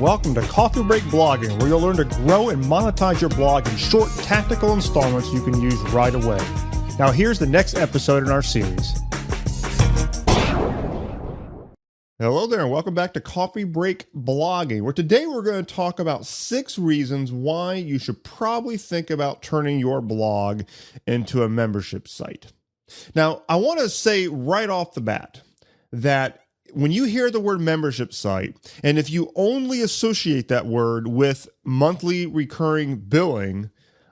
and welcome to Coffee Break Blogging, where you'll learn to grow and monetize your blog in short, tactical installments you can use right away. Now here's the next episode in our series. Hello there, and welcome back to Coffee Break Blogging, where today we're going to talk about 6 reasons why you should probably think about turning your blog into a membership site. Now, I want to say right off the bat that when you hear the word membership site, and if you only associate that word with monthly recurring billing,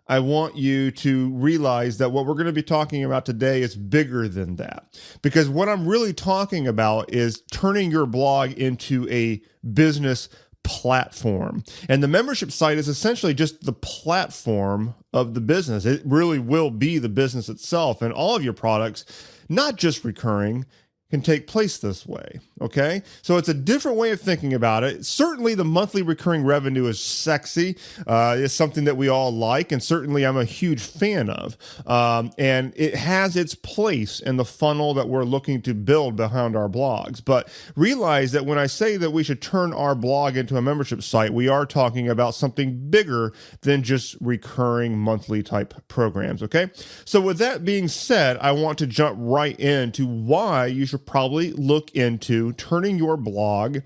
I want you to realize that what we're going to be talking about today is bigger than that. Because what I'm really talking about is turning your blog into a business platform. And the membership site is essentially just the platform of the business. It really will be the business itself, and all of your products, not just recurring, can take place this way, okay? So it's a different way of thinking about it. Certainly the monthly recurring revenue is sexy. It's something that we all like, and certainly I'm a huge fan of. And it has its place in the funnel that we're looking to build behind our blogs. But realize that when I say that we should turn our blog into a membership site, we are talking about something bigger than just recurring monthly type programs, okay? So with that being said, I want to jump right into why you should probably look into turning your blog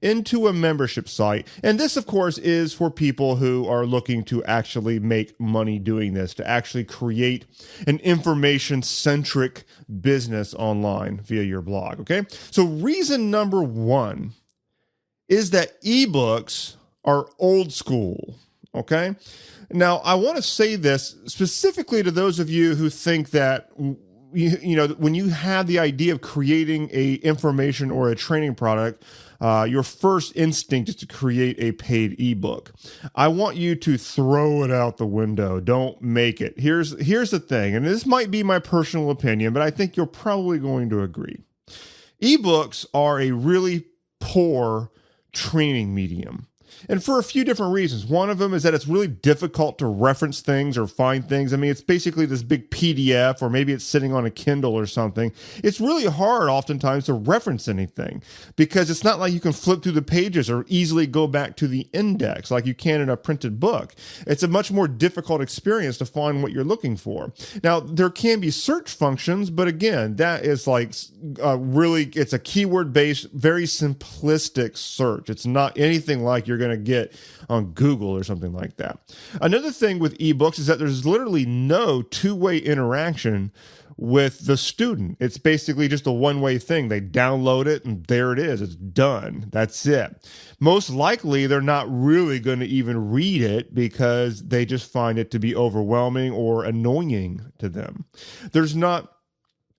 into a membership site. And this, of course, is for people who are looking to actually make money doing this, to actually create an information-centric business online via your blog, okay? So reason number 1 is that ebooks are old school, okay? Now, I want to say this specifically to those of you who think that you know, when you have the idea of creating a information or a training product, your first instinct is to create a paid ebook. I want you to throw it out the window. Don't make it. Here's the thing, and this might be my personal opinion, but I think you're probably going to agree. Ebooks are a really poor training medium. And for a few different reasons. One of them is that it's really difficult to reference things or find things. I mean, it's basically this big PDF, or maybe it's sitting on a Kindle or something. It's really hard oftentimes to reference anything because it's not like you can flip through the pages or easily go back to the index like you can in a printed book. It's a much more difficult experience to find what you're looking for. Now, there can be search functions, but again, that is like it's a keyword-based, very simplistic search. It's not anything like you're going to get on Google or something like that. Another thing with ebooks is that there's literally no two-way interaction with the student. It's basically just a one-way thing. They download it and there it is. It's done. That's it. Most likely they're not really going to even read it because they just find it to be overwhelming or annoying to them. There's not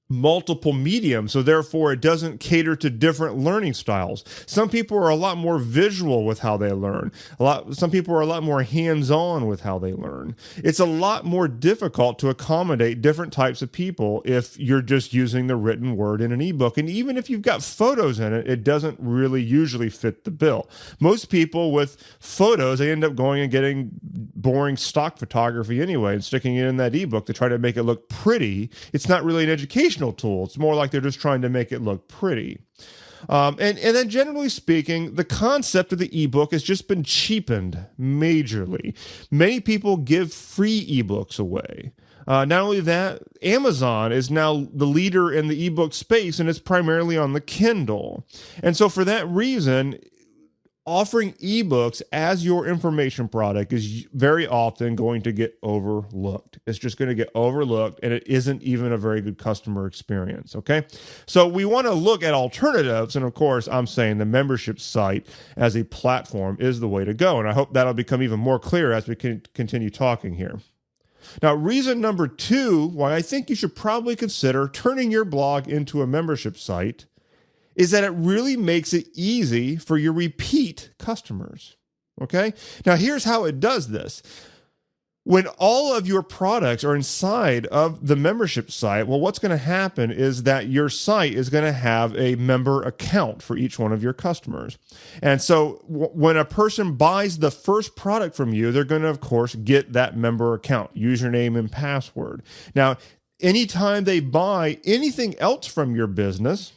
multiple mediums, so therefore it doesn't cater to different learning styles. Some people are a lot more visual with how they learn. Some people are a lot more hands-on with how they learn. It's a lot more difficult to accommodate different types of people if you're just using the written word in an ebook. And even if you've got photos in it, it doesn't really usually fit the bill. Most people with photos, they end up going and getting boring stock photography anyway and sticking it in that ebook to try to make it look pretty. It's not really an educational tool. It's more like they're just trying to make it look pretty. And then generally speaking, the concept of the ebook has just been cheapened majorly. Many people give free ebooks away. Not only that, Amazon is now the leader in the ebook space, and it's primarily on the Kindle. And so for that reason, offering ebooks as your information product is very often going to get overlooked. It's just going to get overlooked, and it isn't even a very good customer experience, okay? So we want to look at alternatives, and of course, I'm saying the membership site as a platform is the way to go, and I hope that'll become even more clear as we can continue talking here. Now, reason number 2 why I think you should probably consider turning your blog into a membership site is that it really makes it easy for your repeat customers, okay? Now, here's how it does this. When all of your products are inside of the membership site, well, what's going to happen is that your site is going to have a member account for each one of your customers. And so when a person buys the first product from you, they're going to, of course, get that member account, username and password. Now, anytime they buy anything else from your business,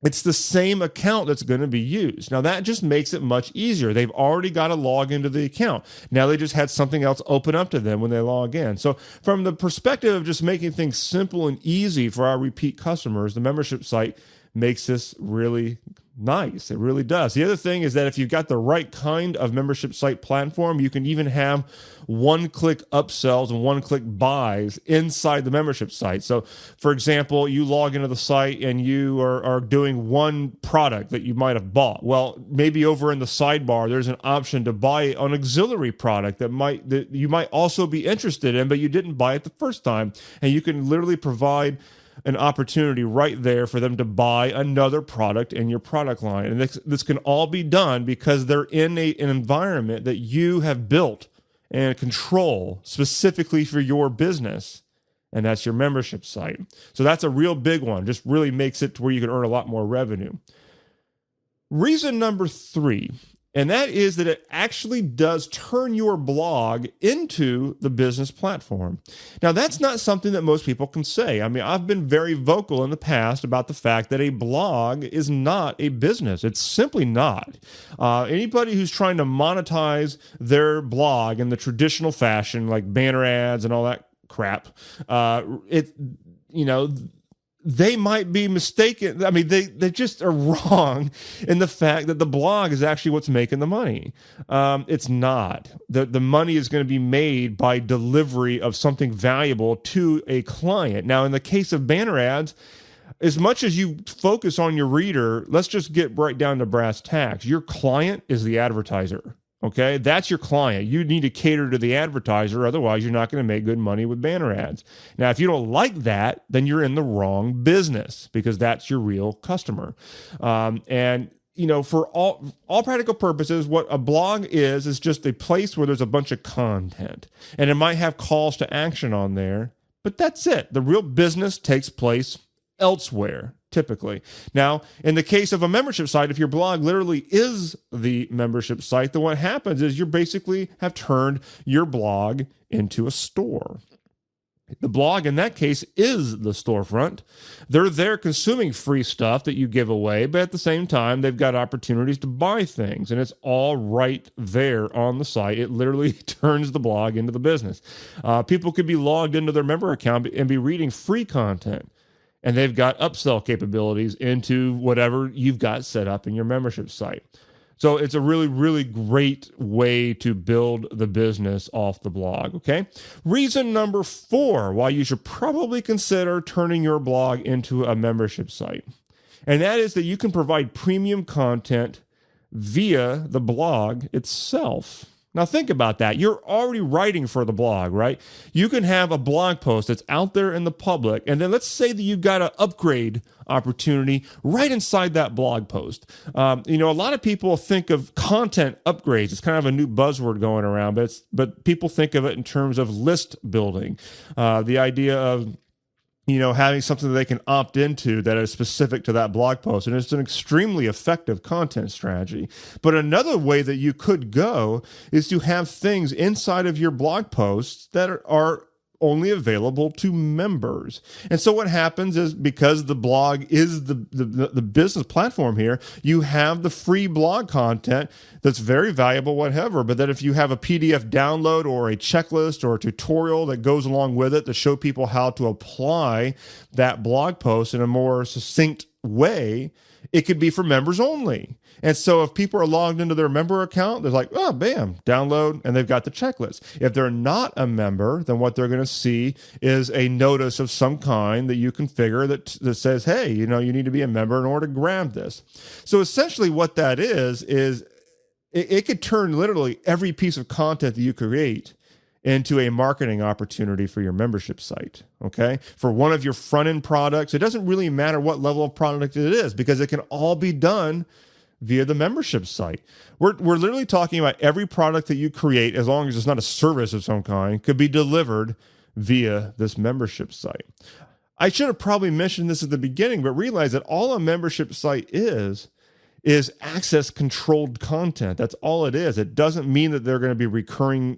it's the same account that's going to be used. Now, that just makes it much easier. They've already got to log into the account. Now they just had something else open up to them when they log in. So from the perspective of just making things simple and easy for our repeat customers, the membership site makes this really nice. It really does. The other thing is that if you've got the right kind of membership site platform, you can even have one-click upsells and one-click buys inside the membership site. So, for example, you log into the site and you are doing one product that you might have bought. Well, maybe over in the sidebar, there's an option to buy an auxiliary product that you might also be interested in, but you didn't buy it the first time. And you can literally provide an opportunity right there for them to buy another product in your product line. And this can all be done because they're in an environment that you have built and control specifically for your business. And that's your membership site. So that's a real big one. Just really makes it to where you can earn a lot more revenue. Reason number 3, and that is that it actually does turn your blog into the business platform. Now, that's not something that most people can say. I mean, I've been very vocal in the past about the fact that a blog is not a business. It's simply not. Anybody who's trying to monetize their blog in the traditional fashion, like banner ads and all that crap, they might be mistaken. I mean, they just are wrong in the fact that the blog is actually what's making the money. It's not. The money is going to be made by delivery of something valuable to a client. Now, in the case of banner ads, as much as you focus on your reader, let's just get right down to brass tacks. Your client is the advertiser. Okay, that's your client. You need to cater to the advertiser. Otherwise, you're not going to make good money with banner ads. Now, if you don't like that, then you're in the wrong business because that's your real customer. For all practical purposes, what a blog is just a place where there's a bunch of content. And it might have calls to action on there, but that's it. The real business takes place elsewhere, typically. Now, in the case of a membership site, if your blog literally is the membership site, then what happens is you basically have turned your blog into a store. The blog, in that case, is the storefront. They're there consuming free stuff that you give away, but at the same time, they've got opportunities to buy things, and it's all right there on the site. It literally turns the blog into the business. People could be logged into their member account and be reading free content, and they've got upsell capabilities into whatever you've got set up in your membership site. So it's a really, really great way to build the business off the blog, okay? Reason number 4 why you should probably consider turning your blog into a membership site. And that is that you can provide premium content via the blog itself. Now think about that. You're already writing for the blog, right? You can have a blog post that's out there in the public, and then let's say that you've got an upgrade opportunity right inside that blog post. A lot of people think of content upgrades. It's kind of a new buzzword going around, but people think of it in terms of list building. The idea of having something that they can opt into that is specific to that blog post. And it's an extremely effective content strategy. But another way that you could go is to have things inside of your blog posts that are only available to members. And so what happens is, because the blog is the business platform here, you have the free blog content that's very valuable, whatever. But then if you have a PDF download or a checklist or a tutorial that goes along with it to show people how to apply that blog post in a more succinct way, it could be for members only. And so if people are logged into their member account, they're like, oh, bam, download, and they've got the checklist. If they're not a member, then what they're going to see is a notice of some kind that you configure that says, hey, you need to be a member in order to grab this. So essentially what that is it could turn literally every piece of content that you create into a marketing opportunity for your membership site, okay? For one of your front-end products, it doesn't really matter what level of product it is, because it can all be done via the membership site. We're literally talking about every product that you create, as long as it's not a service of some kind, could be delivered via this membership site. I should have probably mentioned this at the beginning, but realize that all a membership site is is access controlled content. That's all it is. It doesn't mean that they're going to be recurring,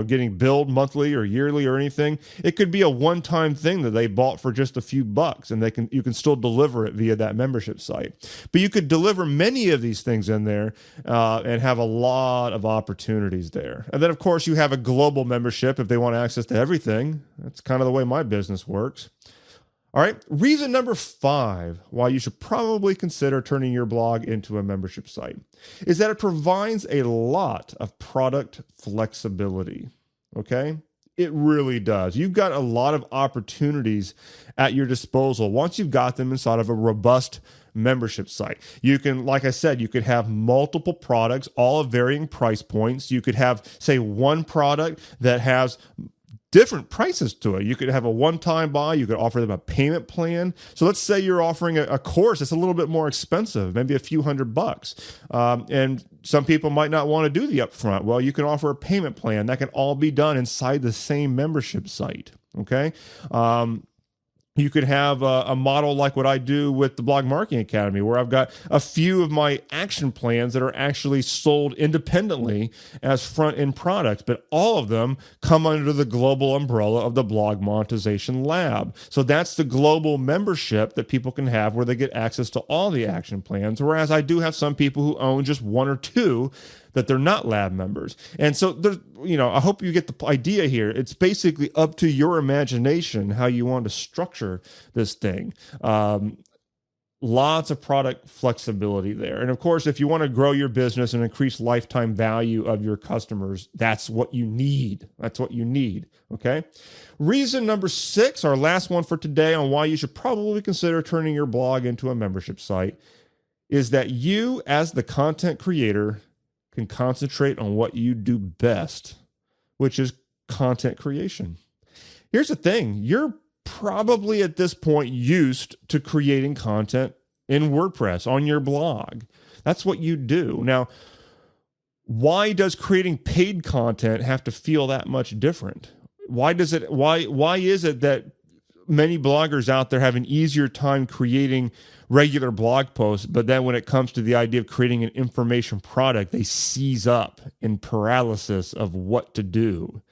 getting billed monthly or yearly or anything. It could be a one-time thing that they bought for just a few bucks, and you can still deliver it via that membership site. But you could deliver many of these things in there and have a lot of opportunities there. And then, of course, you have a global membership if they want access to everything. That's kind of the way my business works. All right, reason number 5 why you should probably consider turning your blog into a membership site is that it provides a lot of product flexibility, okay? It really does. You've got a lot of opportunities at your disposal once you've got them inside of a robust membership site. You can, like I said, you could have multiple products, all of varying price points. You could have, say, one product that has different prices to it. You could have a one-time buy. You could offer them a payment plan. So let's say you're offering a course that's a little bit more expensive, maybe a few $100. And some people might not want to do the upfront. Well, you can offer a payment plan. That can all be done inside the same membership site, okay? You could have a model like what I do with the Blog Marketing Academy, where I've got a few of my action plans that are actually sold independently as front-end products, but all of them come under the global umbrella of the Blog Monetization Lab. So that's the global membership that people can have where they get access to all the action plans, whereas I do have some people who own just one or two that they're not lab members. And so there's, I hope you get the idea here. It's basically up to your imagination how you want to structure this thing. Lots of product flexibility there. And of course, if you want to grow your business and increase lifetime value of your customers, that's what you need. That's what you need. Okay. Reason number 6, our last one for today on why you should probably consider turning your blog into a membership site, is that you, as the content creator, can concentrate on what you do best, which is content creation. Here's the thing. You're probably at this point used to creating content in WordPress on your blog. That's what you do. Now, why does creating paid content have to feel that much different? Why is it that many bloggers out there have an easier time creating regular blog posts, but then when it comes to the idea of creating an information product, they seize up in paralysis of what to do?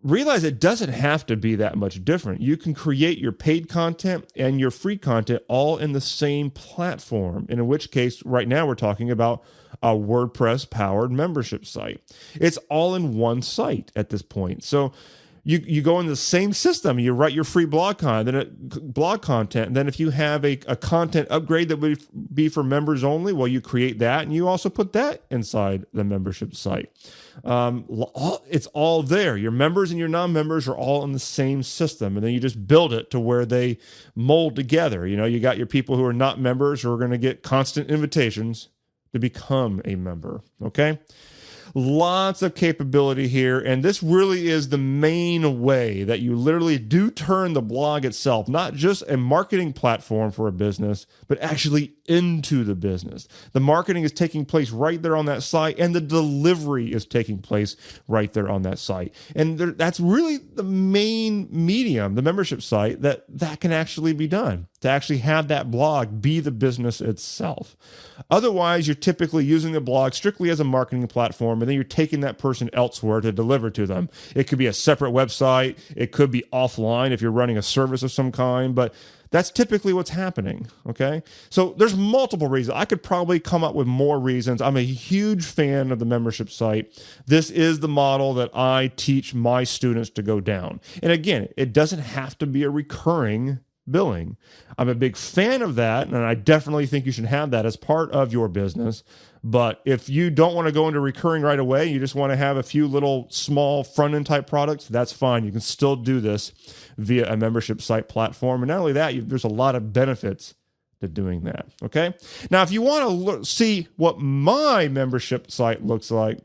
Realize it doesn't have to be that much different. You can create your paid content and your free content all in the same platform, in which case right now we're talking about a WordPress-powered membership site. It's all in one site at this point. So you go in the same system, you write your free blog content, and then if you have a content upgrade that would be for members only, well, you create that, and you also put that inside the membership site. It's all there. Your members and your non-members are all in the same system, and then you just build it to where they mold together. You got your people who are not members who are going to get constant invitations to become a member, okay? Lots of capability here, and this really is the main way that you literally do turn the blog itself, not just a marketing platform for a business, but actually into the business. The marketing is taking place right there on that site, and the delivery is taking place right there on that site. And that's really the main medium, the membership site, that can actually be done, to actually have that blog be the business itself. Otherwise, you're typically using the blog strictly as a marketing platform, and then you're taking that person elsewhere to deliver to them. It could be a separate website. It could be offline if you're running a service of some kind, but that's typically what's happening, okay? So there's multiple reasons. I could probably come up with more reasons. I'm a huge fan of the membership site. This is the model that I teach my students to go down. And again, it doesn't have to be a recurring billing. I'm a big fan of that, and I definitely think you should have that as part of your business. But if you don't want to go into recurring right away, you just want to have a few little small front-end type products, that's fine. You can still do this via a membership site platform. And not only that, there's a lot of benefits to doing that, okay? Now, if you want to see what my membership site looks like,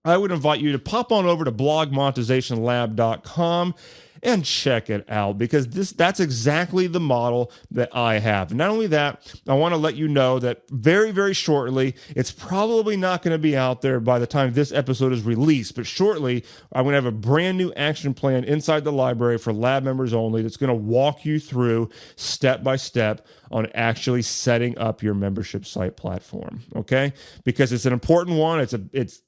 I would invite you to pop on over to blogmonetizationlab.com and check it out, because that's exactly the model that I have. Not only that, I want to let you know that very, very shortly, it's probably not going to be out there by the time this episode is released, but shortly, I'm going to have a brand new action plan inside the library for lab members only that's going to walk you through step by step on actually setting up your membership site platform, okay? Because it's an important one. It's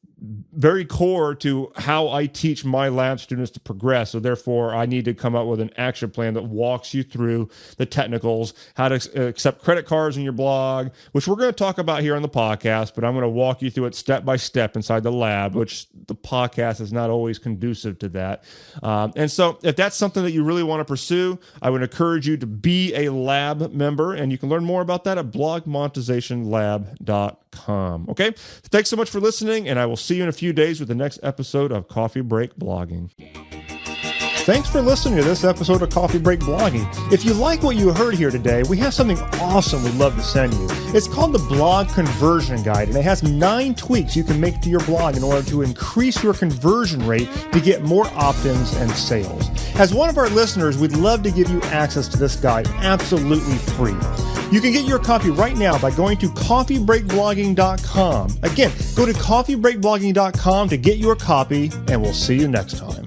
very core to how I teach my lab students to progress. So therefore, I need to come up with an action plan that walks you through the technicals, how to accept credit cards in your blog, which we're going to talk about here on the podcast, but I'm going to walk you through it step by step inside the lab, which the podcast is not always conducive to that. And so if that's something that you really want to pursue, I would encourage you to be a lab member, and you can learn more about that at blogmonetizationlab.com. Okay? Thanks so much for listening, and I will see you in a few days with the next episode of Coffee Break Blogging. Thanks for listening to this episode of Coffee Break Blogging. If you like what you heard here today, we have something awesome we'd love to send you. It's called the Blog Conversion Guide, and it has 9 tweaks you can make to your blog in order to increase your conversion rate to get more opt-ins and sales. As one of our listeners, we'd love to give you access to this guide absolutely free. You can get your copy right now by going to coffeebreakblogging.com. Again, go to coffeebreakblogging.com to get your copy, and we'll see you next time.